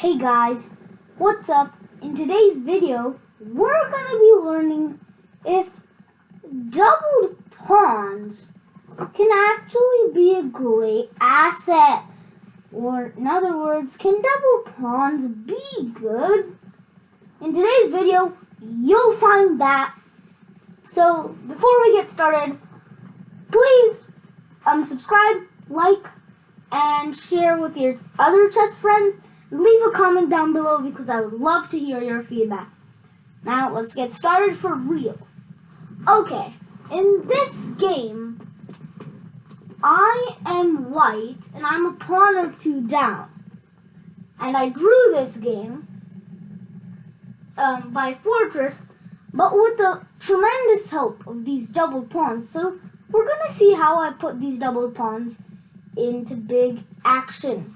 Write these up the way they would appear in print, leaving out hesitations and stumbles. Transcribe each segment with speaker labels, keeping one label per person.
Speaker 1: Hey guys, what's up? In today's video, we're going to be learning if doubled pawns can actually be a great asset. Or in other words, can double pawns be good? In today's video, you'll find that. So before we get started, please subscribe, like, and share with your other chess friends. Leave a comment down below because I would love to hear your feedback. Now let's get started for real. Okay, in this game, I am white and I'm a pawn or two down. And I drew this game by fortress, but with the tremendous help of these double pawns. So we're going to see how I put these double pawns into big action.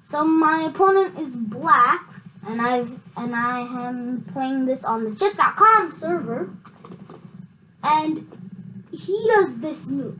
Speaker 1: So my opponent is black, and I am playing this on the chess.com server, and he does this move.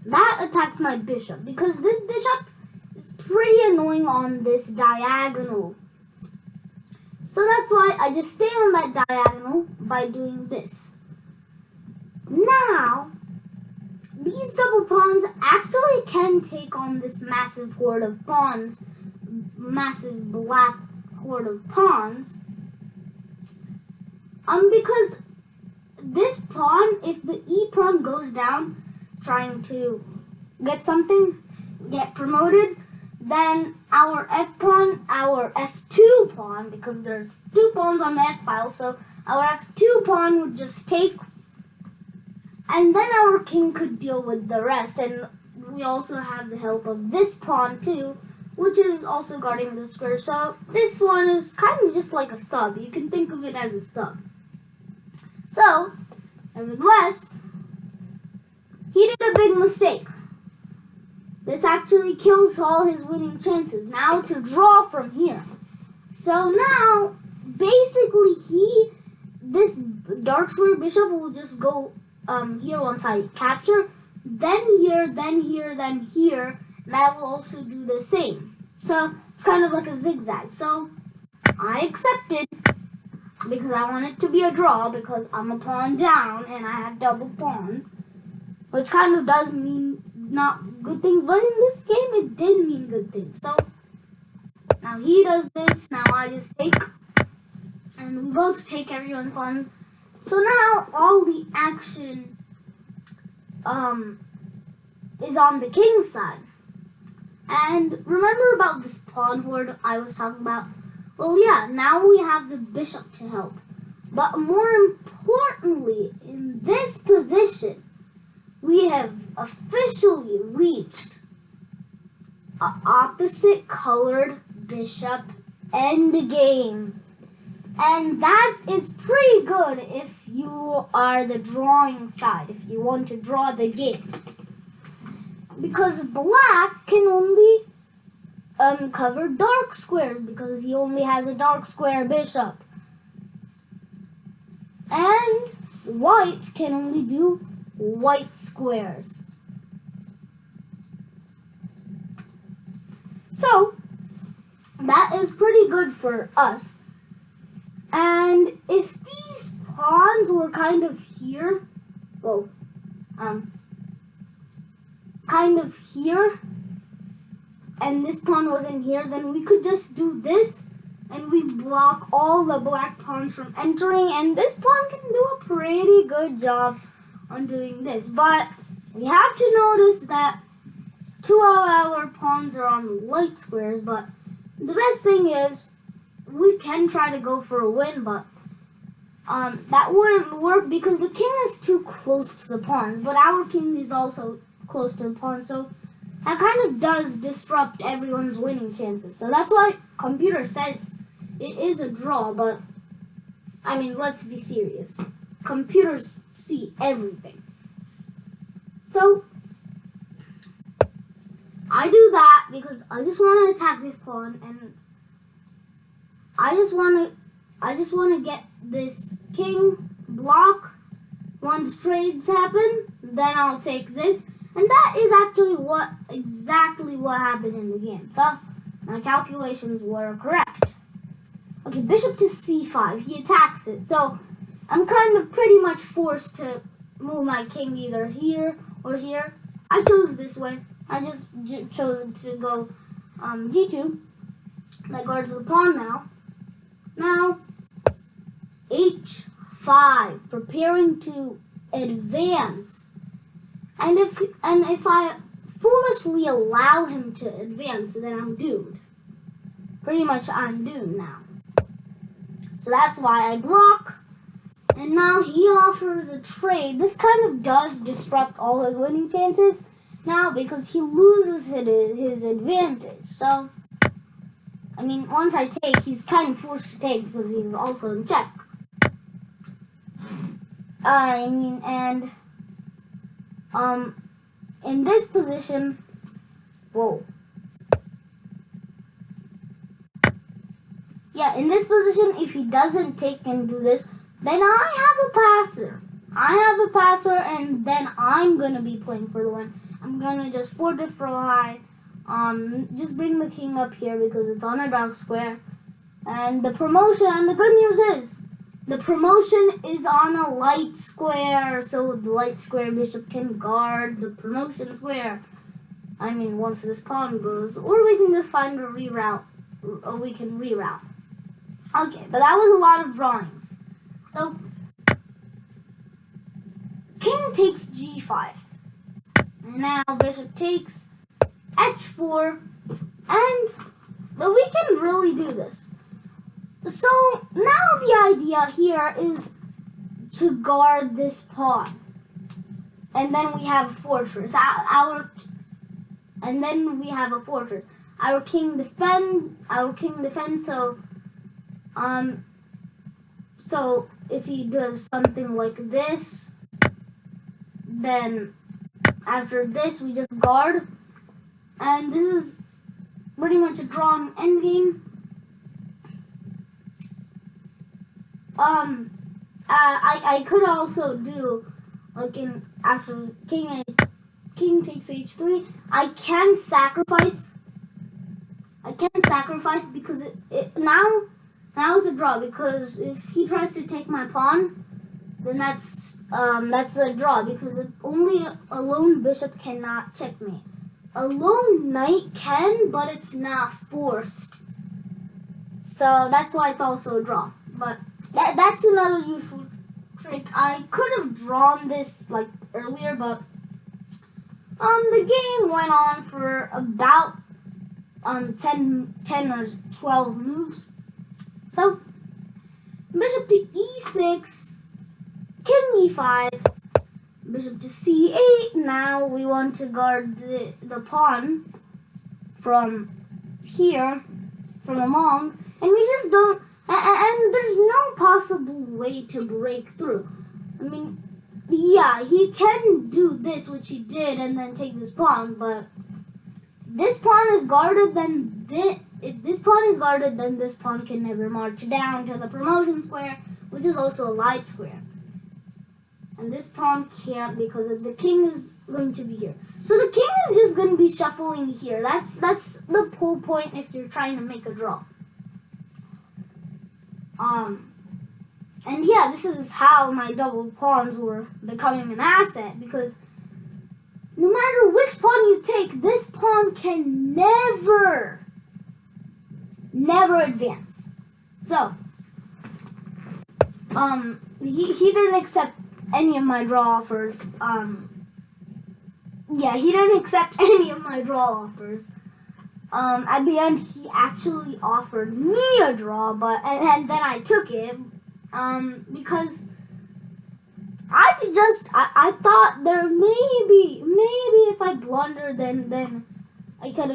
Speaker 1: That attacks my bishop, because this bishop is pretty annoying on this diagonal. So that's why I just stay on that diagonal by doing this. Now, these double pawns actually can take on this massive horde of pawns, massive black horde of pawns. Because this pawn, if the E pawn goes down trying to get something, get promoted, then our F pawn, our F2 pawn, because there's two pawns on the F file, so our F2 pawn would just take. And then our king could deal with the rest, and we also have the help of this pawn too, which is also guarding the square. So this one is kind of just like a sub. You can think of it as a sub. So, nevertheless, he did a big mistake. This actually kills all his winning chances. Now to draw from here. So now, basically this dark square bishop will just go here once I capture, then here, then here, then here, and I will also do the same. So it's kind of like a zigzag. So I accepted because I want it to be a draw because I'm a pawn down and I have double pawns, which kind of does mean not good things, but in this game it did mean good things. So now he does this, now I just take, and we both take everyone's pawn. So now all the action is on the king's side. And remember about this pawn horde I was talking about? Well, yeah, now we have the bishop to help. But more importantly, in this position, we have officially reached an opposite colored bishop endgame. And that is pretty good if you are the drawing side, if you want to draw the game. Because black can only cover dark squares because he only has a dark square bishop. And white can only do white squares. So, that is pretty good for us. And if these pawns were kind of here, well, kind of here, and this pawn wasn't here, then we could just do this, and we block all the black pawns from entering, and this pawn can do a pretty good job on doing this. But we have to notice that two of our pawns are on light squares, but the best thing is, we can try to go for a win, but that wouldn't work because the king is too close to the pawns, but our king is also close to the pawns, so that kind of does disrupt everyone's winning chances. So that's why computer says it is a draw, but I mean, let's be serious. Computers see everything. So I do that because I just want to attack this pawn, and I just want to get this king block. Once trades happen, then I'll take this, and that is actually exactly what happened in the game. So My calculations were correct. Okay, bishop to c5. He attacks it. So I'm kind of pretty much forced to move my king either here or here. I chose this way. I just chose to go g2. That guards the pawn now. Now, h5, preparing to advance. And if I foolishly allow him to advance, then I'm doomed. Pretty much I'm doomed now. So that's why I block. And now he offers a trade. This kind of does disrupt all his winning chances now because he loses his advantage. So, I mean, once I take, he's kind of forced to take because he's also in check. I mean, and in this position, whoa. Yeah, in this position, if he doesn't take and do this, then I have a passer. I have a passer, and then I'm going to be playing for the win. I'm going to just fortify, just bring the king up here because it's on a dark square. And the promotion, and the good news is, the promotion is on a light square, so the light square bishop can guard the promotion square. I mean, once this pawn goes, or we can just find a reroute, or we can reroute. Okay, but that was a lot of drawings. So, king takes g5. And now bishop takes h4. And we can really do this. So, now the idea here is to guard this pawn. And then we have a fortress. And then we have a fortress. Our king defends, so if he does something like this, then after this we just guard, and this is pretty much a drawn endgame. I could also do like after king takes h3. I can sacrifice because it now it's a draw, because if he tries to take my pawn, then that's a draw, because only a lone bishop cannot checkmate. A lone knight can, but it's not forced. So that's why it's also a draw. But that's another useful trick. I could have drawn this like earlier, but the game went on for about 10 or 12 moves. So, bishop to e6, king e5, bishop to c8. Now we want to guard the pawn from here, from along, and we just don't, and there's no possible way to break through. I mean, yeah, he can do this, which he did, and then take this pawn, but this pawn is guarded, then if this pawn is guarded, then this pawn can never march down to the promotion square, which is also a light square. And this pawn can't, because the king is going to be here. So the king is just going to be shuffling here. That's the whole point if you're trying to make a draw. And yeah, this is how my double pawns were becoming an asset, because no matter which pawn you take, this pawn can never advance. So, he didn't accept any of my draw offers. Yeah, he didn't accept any of my draw offers. At the end, he actually offered me a draw, but and then I took it, because I thought there maybe if I blundered, then I could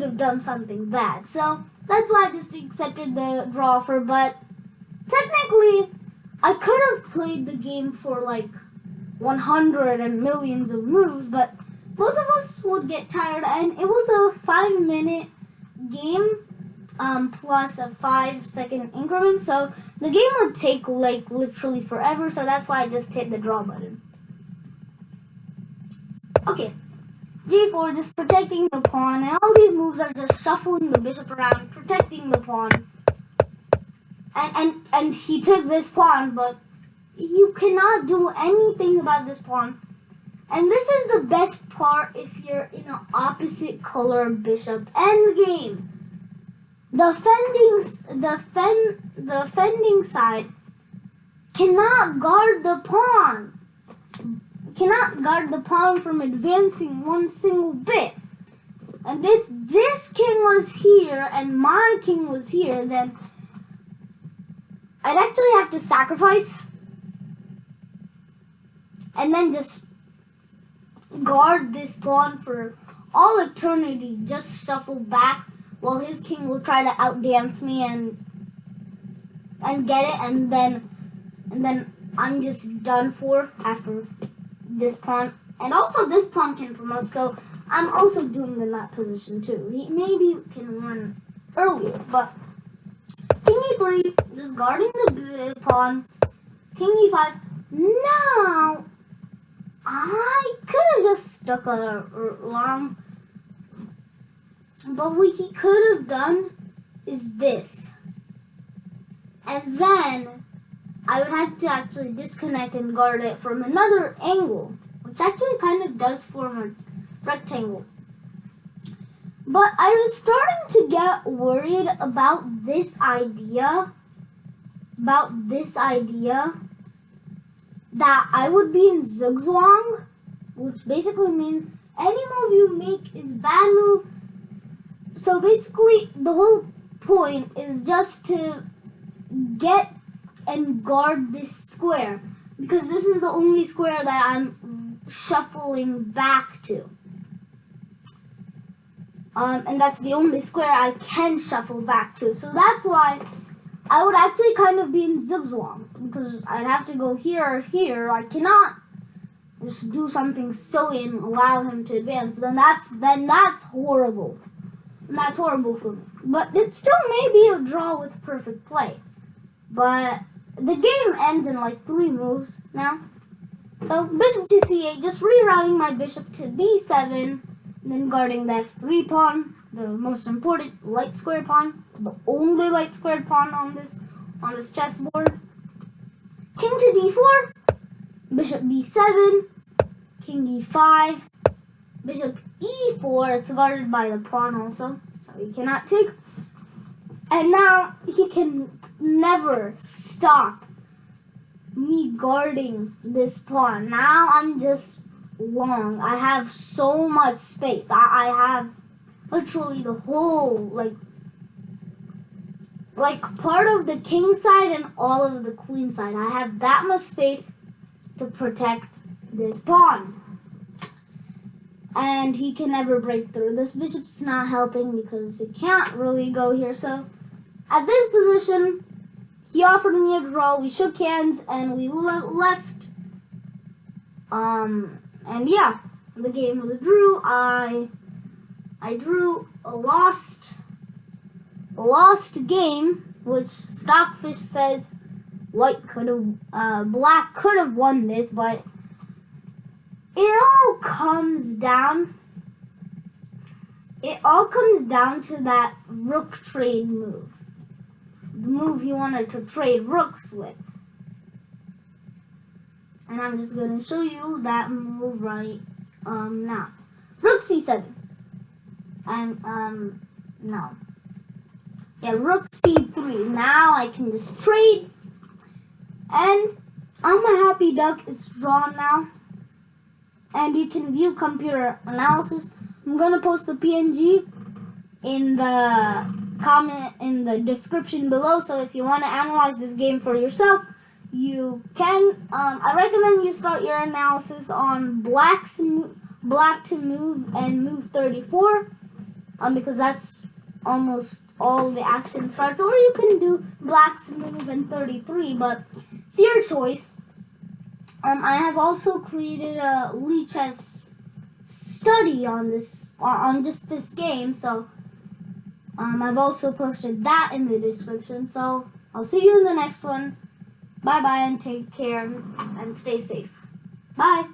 Speaker 1: have done something bad. So that's why I just accepted the draw offer. But technically, I could have played the game for like 100 and millions of moves, but both of us would get tired, and it was a 5-minute game, plus a 5-second increment, so the game would take like literally forever, so that's why I just hit the draw button. Okay, g4, just protecting the pawn, and all these moves moves are just shuffling the bishop around, protecting the pawn. And he took this pawn, but you cannot do anything about this pawn. And this is the best part if you're in an opposite color bishop endgame. The defending side cannot guard the pawn. Cannot guard the pawn from advancing one single bit. And if this king was here and my king was here, then I'd actually have to sacrifice and then just guard this pawn for all eternity. Just shuffle back while his king will try to outdance me and get it, and then I'm just done for after this pawn. And also this pawn can promote, so I'm also doomed in that position too. He maybe can run earlier, but king e3, just guarding the pawn. King e5. Now, I could have just stuck a long, but what he could have done is this. And then I would have to actually disconnect and guard it from another angle, which actually kind of does form a rectangle. But I was starting to get worried about this idea, that I would be in zugzwang, which basically means any move you make is bad move. So basically the whole point is just to get and guard this square, because this is the only square that I'm shuffling back to. And that's the only square I can shuffle back to. So that's why I would actually kind of be in zugzwang, because I'd have to go here or here. I cannot just do something silly and allow him to advance. Then that's horrible. And that's horrible for me. But it still may be a draw with perfect play. But the game ends in like 3 moves now. So bishop to c8, just rerouting my bishop to b7, and then guarding the f3 pawn, the most important light square pawn, the only light squared pawn on this chessboard. King to d4, bishop b7, king e5, bishop e4. It's guarded by the pawn also, so he cannot take. And now he can never stop me guarding this pawn. Now I'm just long. I have so much space. I have literally the whole, like part of the king side and all of the queen side. I have that much space to protect this pawn. And he can never break through. This bishop's not helping because it can't really go here. So at this position, he offered me a draw. We shook hands and we left. And yeah, the game was a drew. I drew a lost game, which Stockfish says black could have won this, but it all comes down to that rook trade move. The move he wanted to trade rooks with. And I'm just going to show you that move right now. Rook c7. No. Yeah, rook c3. Now I can just trade. And I'm a happy duck. It's drawn now. And you can view computer analysis. I'm going to post the PNG in the description below. So if you want to analyze this game for yourself, you can. I recommend you start your analysis on black to move and move 34, because that's almost all the action starts. Or you can do black's move and 33, but it's your choice. I have also created a Lichess study on just this game, so I've also posted that in the description. So I'll see you in the next one. Bye bye and take care and stay safe. Bye.